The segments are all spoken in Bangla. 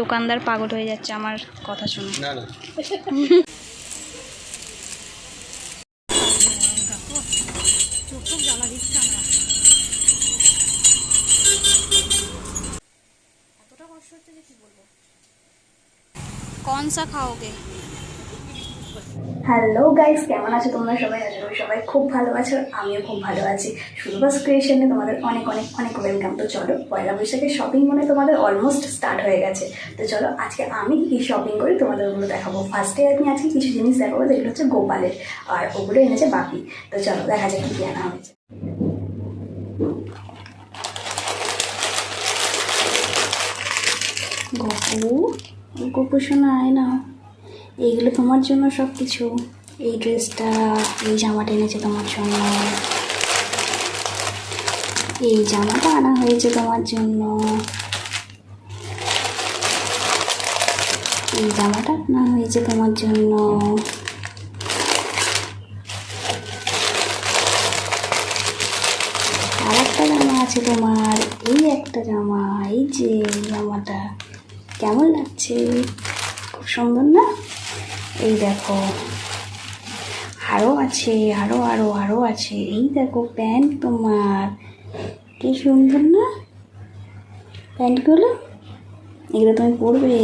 দোকানদার পাগল হয়ে যাচ্ছে আমার কথা শুনে। না না চোখ জ্বালা দিচ্ছে আমরা, এতটা কষ্ট হচ্ছে যে কি বলবো। কন সা খাওগে? হ্যালো গাইস, কেমন আছো তোমরা সবাই? আশা করি সবাই খুব ভালো আছো, আমিও খুব ভালো আছি। সুরবাস ক্রিয়েশনে তোমাদের অনেক অনেক অনেক ওয়েলকাম। তো চলো, পয়লা বৈশাখের শপিং মনে তোমাদের অলমোস্ট স্টার্ট হয়ে গেছে। তো চলো, আজকে আমি কি শপিং করি তোমাদের ওগুলো দেখাবো। ফার্স্টে আমি আজকে কিছু জিনিস দেখাবো যেগুলো হচ্ছে গোপালের, আর ওগুলো এনেছে বাপি। তো চলো দেখা যাক কি কি আনা হয়েছে। গপু শোনা আয় না, এইগুলো তোমার জন্য সব কিছু। এই ড্রেসটা, এই জামাটা এনেছে তোমার জন্য, এই জামাটা আনা হয়েছে তোমার জন্য, এই জামাটা আনা হয়েছে তোমার জন্য, আর একটা জামা আছে তোমার, এই একটা জামা, এই যে জামাটা কেমন লাগছে? খুব সুন্দর না? এই দেখো আরও আছে, আরও আরও আরও আছে। এই দেখো প্যান্ট তোমার, কি সুন্দর না প্যান্টগুলো? এগুলো তুমি পরবে।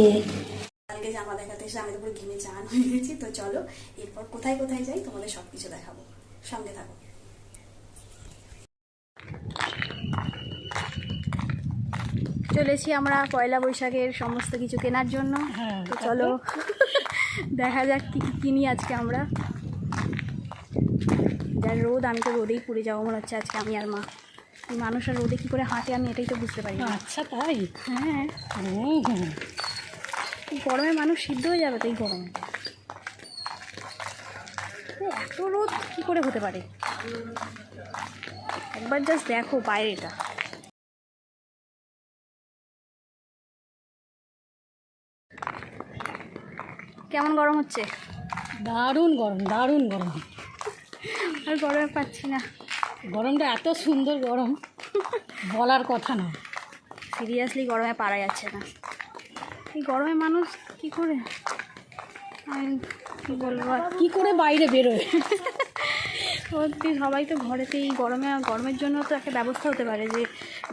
কালকে জামা দেখাতে এসে আমি তো পুরো ঘিমে চান হয়ে গেছি। তো চলো এরপর কোথায় কোথায় যাই তোমাদের সব কিছু দেখাবো, সঙ্গে থাকো। চলেছি আমরা পয়লা বৈশাখের সমস্ত কিছু কেনার জন্য। তো চলো দেখা যাক কি কি কিনি আজকে আমরা। যার রোদ, আমি তো রোদেই পুড়ে যাবো মনে হচ্ছে আজকে, আমি আর মা। এই মানুষের রোদে কী করে হাঁটে আমি এটাই তো বুঝতে পারি না। আচ্ছা তাই? হ্যাঁ, এই গরমে মানুষ সিদ্ধ হয়ে যাবে তো এই গরমে। এত রোদ কী করে হতে পারে? একবার জাস্ট দেখো বাইরেটা। কেমন গরম হচ্ছে? দারুণ গরম, দারুণ গরম। আর গরমে পাচ্ছি না। গরমটা এত সুন্দর গরম, বলার কথা না। সিরিয়াসলি গরমে পারা যাচ্ছে না। এই গরমে মানুষ কি করে, আমি কী বলবো আর। কি করে বাইরে বেরোয়? সত্যি সবাই তো ঘরেতেই, গরমের জন্য তো একটা ব্যবস্থা হতে পারে যে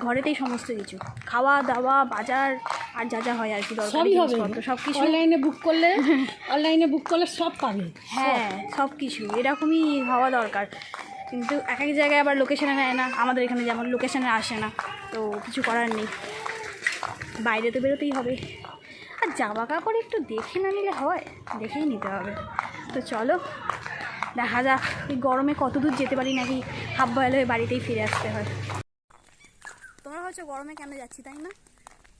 ঘরেতেই সমস্ত কিছু খাওয়া দাওয়া বাজার আর যা যা হয় আর কি দরকারি সবই হবে, জিনিসপত্র সব কিছু অনলাইনে বুক করলে সব পাবে। হ্যাঁ, সব কিছু এরকমই হওয়া দরকার। কিন্তু এক এক জায়গায় আবার লোকেশানে নেয় না, আমাদের এখানে যেমন লোকেশানে আসে না, তো কিছু করার নেই, বাইরে তো বেরোতেই হবে। আর জামা কাপড় একটু দেখে না নিলে হয়, দেখেই নিতে হবে। তো চলো দেখা যাক এই গরমে কত দূর যেতে পারি, নাকি হাফ বয়েল হয়ে বাড়িতেই ফিরে আসতে হয়। তোমরা হয়তো গরমে কেন যাচ্ছি তাই না?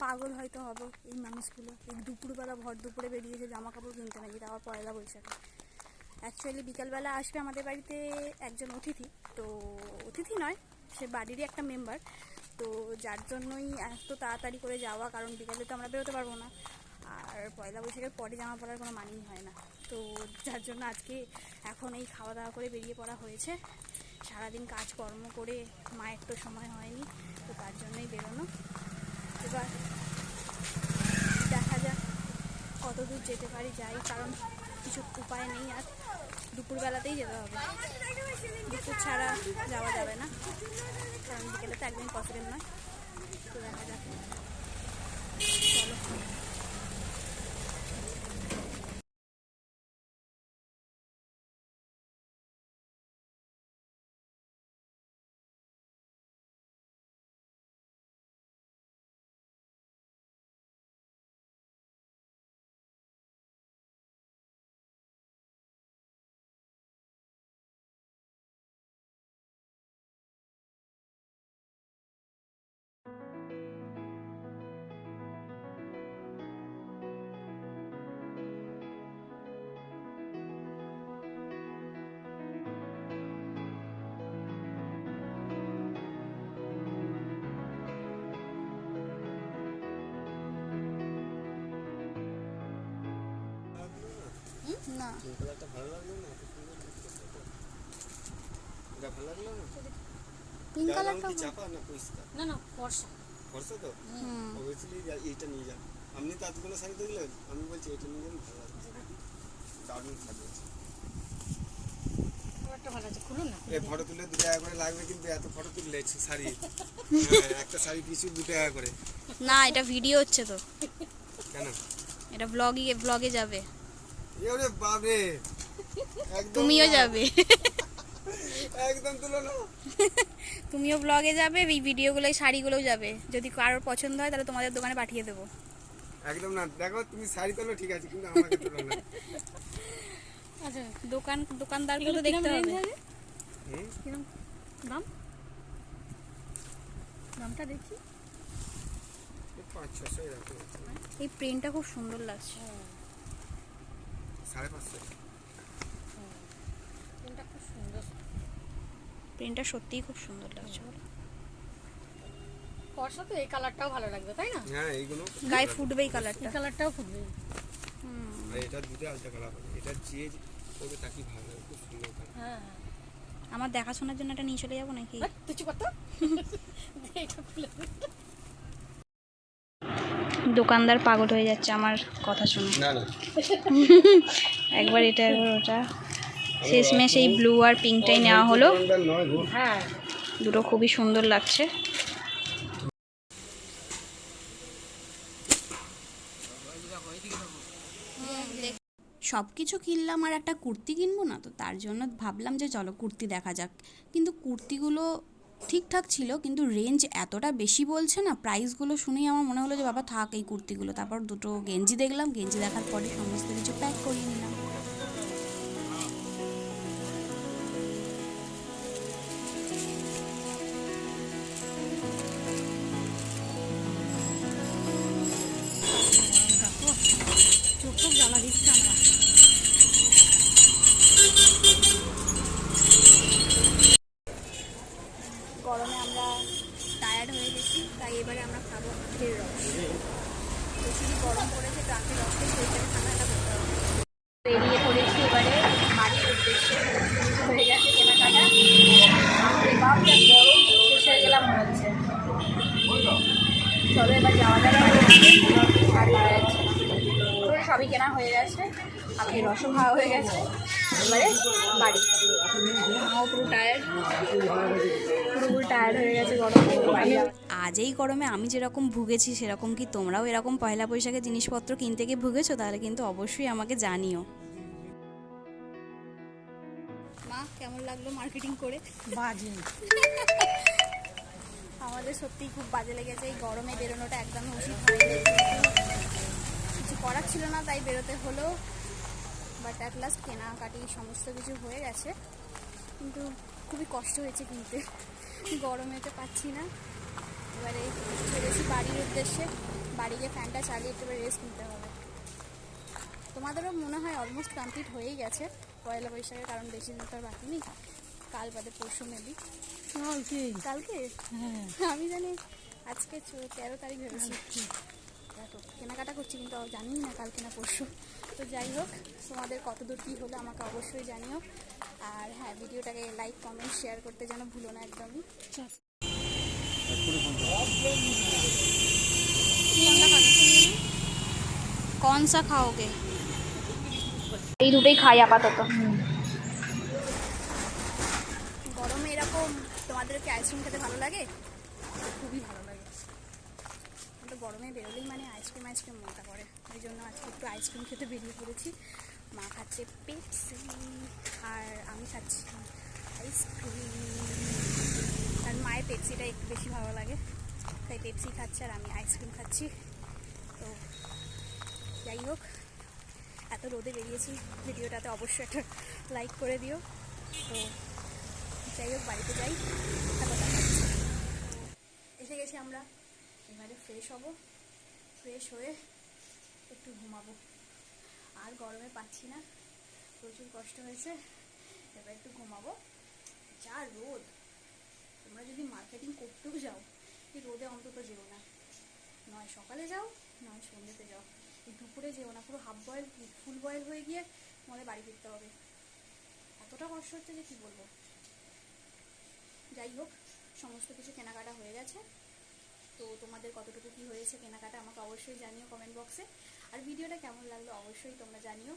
পাগল হয়তো হবো এই মানুষগুলো, এই দুপুরবেলা ভর দুপুরে বেরিয়েছে জামা কাপড় কিনতে, নাকি তাও পয়লা বৈশাখে। অ্যাকচুয়ালি বিকালবেলা আসবে আমাদের বাড়িতে একজন অতিথি, তো অতিথি নয়, সে বাড়িরই একটা মেম্বার। তো যার জন্যই এত তাড়াতাড়ি করে যাওয়া, কারণ বিকালে তো আমরা বেরোতে পারবো না, আর পয়লা বৈশাখের পরে জামা পরার কোনো মানেই হয় না। তো যার জন্য আজকে এখন এই খাওয়া দাওয়া করে বেরিয়ে পড়া হয়েছে। সারাদিন কাজকর্ম করে মায়ের তো সময় হয়নি, তো তার জন্যই বেরোনো। এবার দেখা যাক কত দূর যেতে পারি, যাই, কারণ কিছু উপায় নেই, আর দুপুরবেলাতেই যেতে হবে। দুপুর ছাড়া যাওয়া যাবে না, কারণ বিকেলে তো একদমই পসিবল নয়। তো দেখা যাক, চলো। না পিঙ্ক কালারটা চাপা না পরিষ্কার? না না, ফর্সা। ফর্সা তো, অবভিয়াসলি এইটা নিয়ে যান। আপনি তো এতগুলো শাড়ি দেখলেন, আমি বলছি এটা নিয়ে গেলে ভালো লাগছে, দারুণ সাজিয়েছে। একটা ভালো আছে, খুলুন না। এই ফটো তুলে 2 টাকা করে লাগবে, কিন্তু এত ফটো তুললে শাড়ি একটা শাড়ি পিছু 2 টাকা করে। না, এটা ভিডিও হচ্ছে তো, কেন? এটা ব্লগে যাবে, ওরে বাবা, একদম তুমিও না, যাবে। একদম তুলো না। তুমিও ব্লগে যাবে, এই ভিডিওগুলো এই শাড়িগুলোও যাবে। যদি কারোর পছন্দ হয় তাহলে তোমাদের দোকানে পাঠিয়ে দেবো। একদম না, দেখো তুমি শাড়ি তোলো ঠিক আছে, কিন্তু আমাকে তোলো না। আচ্ছা, দোকানদারকে তো এগুলো দেখতে কিরম হবে। range আছে? হুম? কিরম দাম? দামটা দেখি। 500-600 এরকম আছে। এই প্রিন্টটা খুব সুন্দর লাগছে। 550। প্রিন্টটা খুব সুন্দর। প্রিন্টটা সত্যিই খুব সুন্দর লাগছে। ফর্সা তো এই কালারটাও ভালো লাগবে, তাই না? হ্যাঁ, এইগুলো গায়ে ফুটবে এই এই কালারটা। কালারটাও ফুটবে। আর এটা দুটো আলাদা কালার হবে, এটা যে করবে তাকে ভালো লাগবে, খুব সুন্দর কালার। হ্যাঁ, আমার দেখাশোনার জন্য এটা নিয়ে চলে যাবো নাকি? হ্যাঁ। তুই চুপ কর তো। এটা খুলে দে। দোকানদার পাগল হয়ে যাচ্ছে আমার কথা শুনে। না না, একবার এটা একবার ওটা, শেষমেশ এই ব্লু আর পিঙ্কটাই নেওয়া হলো। নয় গো। হ্যাঁ, দুটো খুবই সুন্দর লাগছে। সব কিছু কিনলাম আর একটা কুর্তি কিনবো না, তো তার জন্য ভাবলাম যে চলো কুর্তি দেখা যাক। কিন্তু কুর্তিগুলো ঠিকঠাক ছিল, কিন্তু রেঞ্জ এতটা বেশি বলছে না, প্রাইসগুলো শুনেই আমার মনে হলো যে বাবা থাক এই কুর্তিগুলো। তারপর দুটো গেঞ্জি দেখলাম, গেঞ্জি দেখার পরে সমস্ত কিছু প্যাক করিয়ে নিলাম। চোখ খুব জ্বালা দিচ্ছে আমরা। গরমে আমরা টায়ার্ড হয়ে গেছি, তাই এবারে আমরা খাবো আখের রস। প্রচুরই গরম পড়েছে, তো আখের রসটাই শরীরটাকে ঠান্ডাটা করতে হবে। বেরিয়ে পড়েছি এবারে বাড়ির উদ্দেশ্যে। হয়ে গেছে কেনাকাটা। বাপরে বাপ, যা গরম, শেষ হয়ে গেলাম মনে হচ্ছে। চলো এবার যাওয়া যাবে। আর পারা যাচ্ছে না। পুরো সবই কেনা হয়ে গেছে, আখের রসও খাওয়া হয়ে গেছে। এবারে বাড়ি। মাও পুরো টায়ার্ড, পুরো টায়ার্ড হয়ে গেছে গরমে। বাড়ি যাওয়া। আজ এই গরমে আমি যেরকম ভুগেছি, সেরকম কি তোমরাও এরকম পয়লা বৈশাখে জিনিসপত্র কিনতে গিয়ে ভুগেছো? তাহলে কিন্তু অবশ্যই আমাকে জানিও। মা, কেমন লাগলো মার্কেটিং করে? বাজে। আমাদের সত্যিই খুব বাজে লেগেছে। এই গরমে বেরোনোটা একদম উচিত হয়নি, কিন্তু কিছু করার ছিল না, তাই বেরোতে হলো। বাট অ্যাট লাস্ট কেনাকাটি সমস্ত কিছু হয়ে গেছে, কিন্তু খুবই কষ্ট হয়েছে কিনতে। গরমেতে পাচ্ছি না। এবারে চলেছি বাড়ির উদ্দেশ্যে। বাড়ি গিয়ে ফ্যানটা চালিয়ে একটু রেস্ট নিতে হবে। তোমাদেরও মনে হয় অলমোস্ট কমপ্লিট হয়েই গেছে পয়লা বৈশাখে, কারণ বেশি দিন তো আর বাকি নেই। কাল বাদে পরশু মেবি। কালকে? হ্যাঁ, আমি জানি আজকে 13 তারিখ ভেবেছি। দেখো কেনাকাটা করছি, কিন্তু জানি না কালকে না পরশু। তো যাই হোক, তোমাদের কতদূর কী হলো আমাকে অবশ্যই জানিও। আর হ্যাঁ, ভিডিওটাকে লাইক কমেন্ট শেয়ার করতে যেন ভুলো না একদমই। कौन सा खाओगे? এই দুটোই খাই আপাতত। গরমে এরকম তোমাদেরকে আইসক্রিম খেতে ভালো লাগে? খুবই ভালো লাগে। কিন্তু গরমে বেরোলেই মানে আইসক্রিম মনটা করে। ওই জন্য আজকে একটু আইসক্রিম খেতে বেরিয়ে পড়েছি। মা খাচ্ছে পেপসি আর আমি খাচ্ছি আইসক্রিম। আর মায়ের পেপসিটা একটু বেশি ভালো লাগে, তাই পেপসি খাচ্ছে আর আমি আইসক্রিম খাচ্ছি। তো যাই হোক, এত রোদে বেরিয়েছি, ভিডিওটাতে অবশ্যই একটা লাইক করে দিও। তো যাই হোক, বাড়িতে যাই, তারপর দেখা হচ্ছে। এসে গেছি আমরা, এবারে ফ্রেশ হব। ফ্রেশ হয়ে একটু ঘুমাবো। আর গরমে পাচ্ছি না, প্রচুর কষ্ট হয়েছে। এবার একটু ঘুমাবো। যা রোদ! তোমরা যদি মার্কেটিং করতেও যাও, এই রোদে অন্তত যেও না। নয় সকালে যাও, নয় সন্ধ্যেতে যাও। এই দুপুরে যেও না, পুরো হাফ বয়েল ফুল বয়েল হয়ে গিয়ে মনে বাড়ি ফিরতে হবে। এতটা কষ্ট হচ্ছে যে কী বলবো। যাই হোক, সমস্ত কিছু কেনাকাটা হয়ে গেছে। তো তোমাদের কতটুকু কী হয়েছে কেনাকাটা আমাকে অবশ্যই জানিও কমেন্ট বক্সে। আর ভিডিওটা কেমন লাগলো অবশ্যই তোমরা জানিও।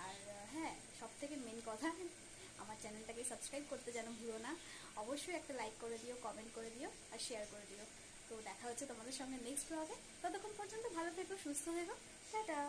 আর হ্যাঁ, সবথেকে মেন কথা, আমার চ্যানেলটাকে সাবস্ক্রাইব করতে যেন ভুলো না। অবশ্যই একটা লাইক করে দিও, কমেন্ট করে দিও আর শেয়ার করে দিও। তো দেখা হচ্ছে তোমাদের সঙ্গে নেক্সট ব্লগে। ততক্ষণ পর্যন্ত ভালো থেকো, সুস্থ থেকো, টাটা।